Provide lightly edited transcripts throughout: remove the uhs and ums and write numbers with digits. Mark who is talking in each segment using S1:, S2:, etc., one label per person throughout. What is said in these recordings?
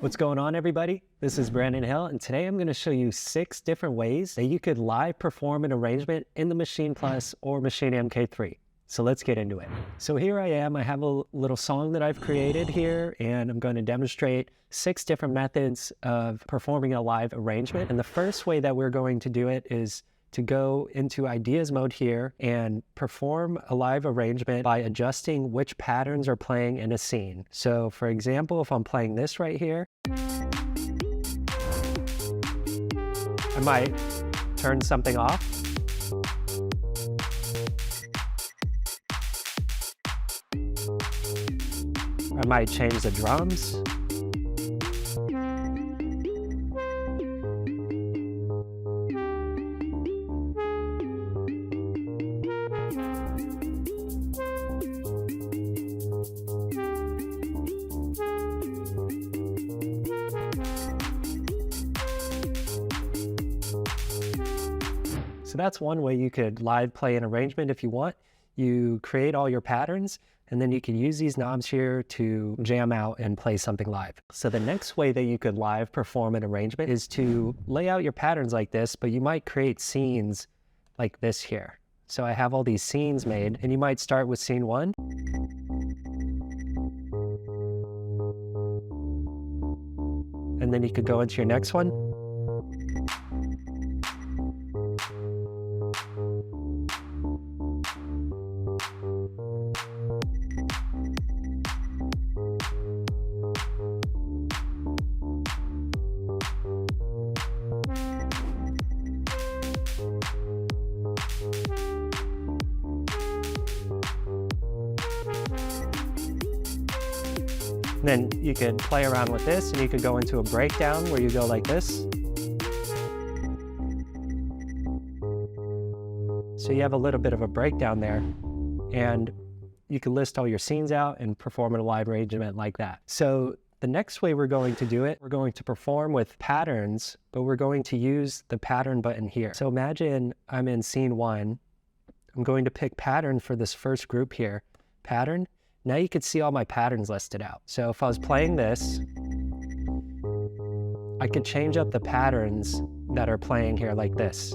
S1: What's going on, everybody? This is Brandon Hill, and today I'm going to show you 6 different ways that you could live perform an arrangement in the Maschine Plus or Maschine MK3. So let's get into it. So here I am. I have a little song that I've created here, and I'm going to demonstrate 6 different methods of performing a live arrangement. And the first way that we're going to do it is to go into ideas mode here and perform a live arrangement by adjusting which patterns are playing in a scene. So for example, if I'm playing this right here, I might turn something off. I might change the drums. So that's one way you could live play an arrangement if you want. You create all your patterns, and then you can use these knobs here to jam out and play something live. So the next way that you could live perform an arrangement is to lay out your patterns like this, but you might create scenes like this here. So I have all these scenes made, and you might start with scene 1. And then you could go into your next one. Then you could play around with this, and you could go into a breakdown where you go like this. So you have a little bit of a breakdown there, and you can list all your scenes out and perform a live arrangement like that. So the next way we're going to do it, we're going to perform with patterns, but we're going to use the pattern button here. So imagine I'm in scene 1. I'm going to pick pattern for this first group here, pattern. Now you could see all my patterns listed out. So if I was playing this, I could change up the patterns that are playing here like this.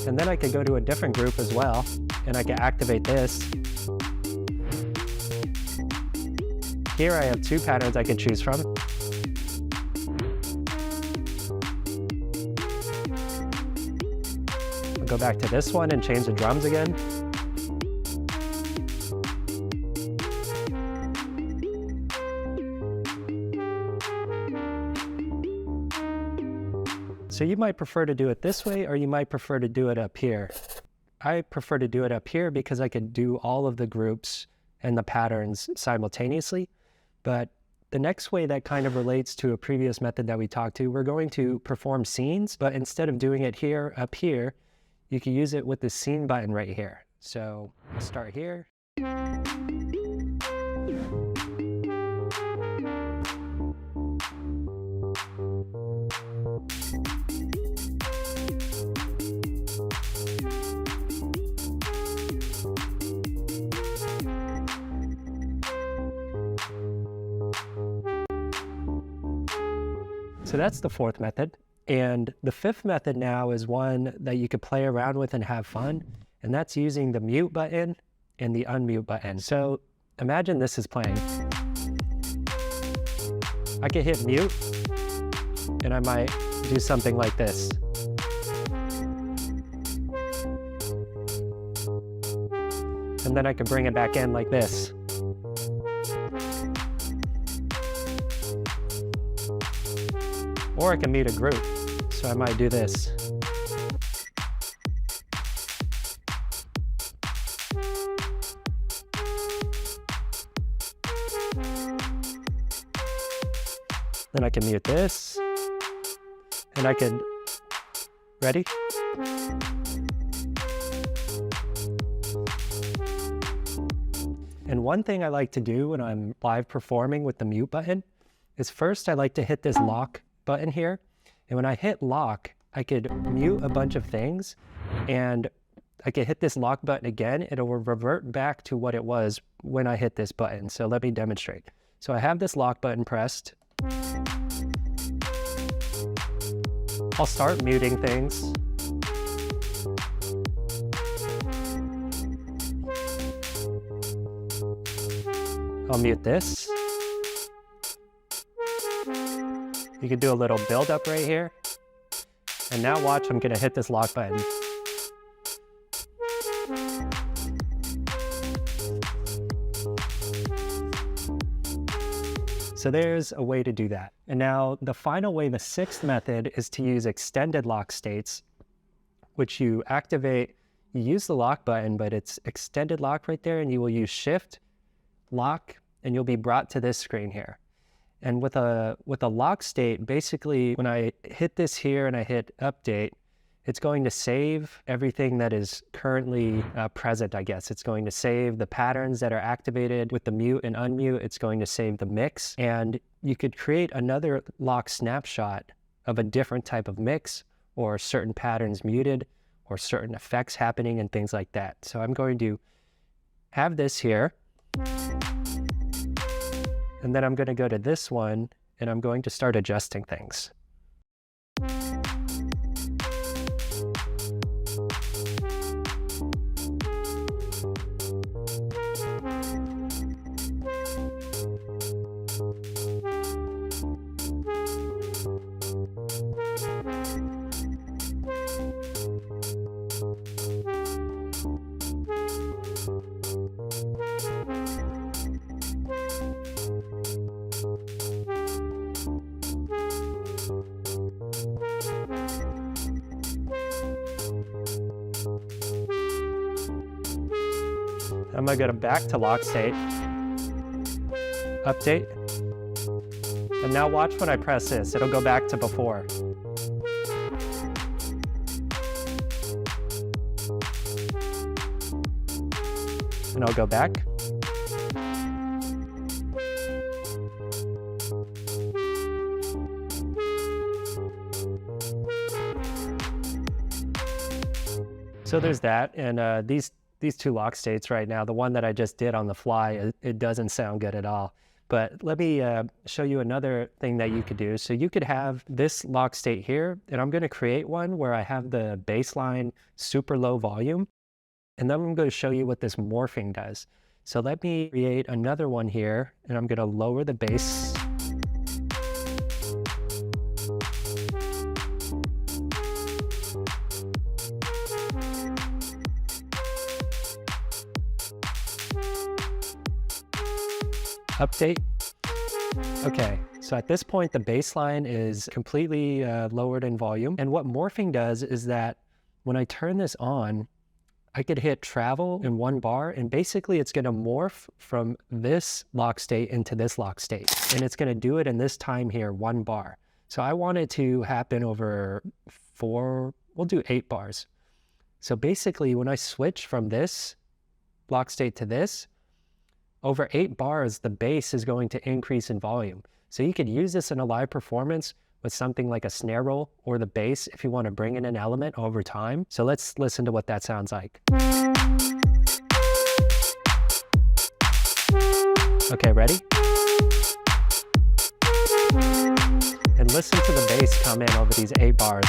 S1: And then I could go to a different group as well, and I can activate this. Here I have 2 patterns I can choose from. Go back to this one and change the drums again. So you might prefer to do it this way, or you might prefer to do it up here. I prefer to do it up here because I could do all of the groups and the patterns simultaneously. But the next way that kind of relates to a previous method that we talked to, we're going to perform scenes, but instead of doing it here, up here, you can use it with the scene button right here. So start here. So that's the 4th method. And the 5th method now is one that you could play around with and have fun, and that's using the mute button and the unmute button. So imagine this is playing. I could hit mute, and I might do something like this. And then I could bring it back in like this. Or I can mute a group, so I might do this. Then I can mute this, and I could, ready? And one thing I like to do when I'm live performing with the mute button is first I like to hit this lock button here. And when I hit lock, I could mute a bunch of things, and I could hit this lock button again. It'll revert back to what it was when I hit this button. So let me demonstrate. So I have this lock button pressed. I'll start muting things. I'll mute this. You can do a little build up right here. And now watch, I'm gonna hit this lock button. So there's a way to do that. And now the final way, the sixth method, is to use extended lock states, which you activate, you use the lock button, but it's extended lock right there, and you will use shift, lock, and you'll be brought to this screen here. And with a lock state, basically when I hit this here and I hit update, it's going to save everything that is currently present, I guess. It's going to save the patterns that are activated with the mute and unmute. It's going to save the mix. And you could create another lock snapshot of a different type of mix, or certain patterns muted, or certain effects happening and things like that. So I'm going to have this here. And then I'm going to go to this one, and I'm going to start adjusting things. I'm going to go back to lock state, update, and now watch when I press this, it'll go back to before. And I'll go back. So there's that, and these two lock states right now, the one that I just did on the fly, it doesn't sound good at all. But let me show you another thing that you could do. So you could have this lock state here, and I'm going to create one where I have the baseline super low volume, and then I'm going to show you what this morphing does. So let me create another one here, and I'm going to lower the bass. Update. Okay, so at this point, the baseline is completely lowered in volume. And what morphing does is that when I turn this on, I could hit travel in one bar, and basically it's going to morph from this lock state into this lock state. And it's going to do it in this time here, 1 bar. So I want it to happen over 4, we'll do 8 bars. So basically when I switch from this lock state to this, over 8 bars, the bass is going to increase in volume. So you could use this in a live performance with something like a snare roll or the bass if you want to bring in an element over time. So let's listen to what that sounds like. Okay, ready? And listen to the bass come in over these 8 bars.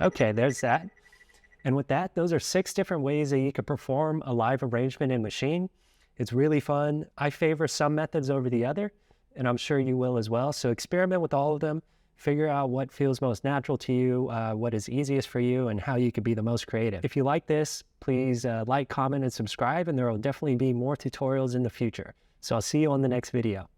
S1: Okay, there's that. And with that, those are 6 different ways that you could perform a live arrangement in Maschine. It's really fun. I favor some methods over the other, and I'm sure you will as well. So experiment with all of them, figure out what feels most natural to you, what is easiest for you, and how you could be the most creative. If you like this, please like, comment, and subscribe, and there will definitely be more tutorials in the future. So I'll see you on the next video.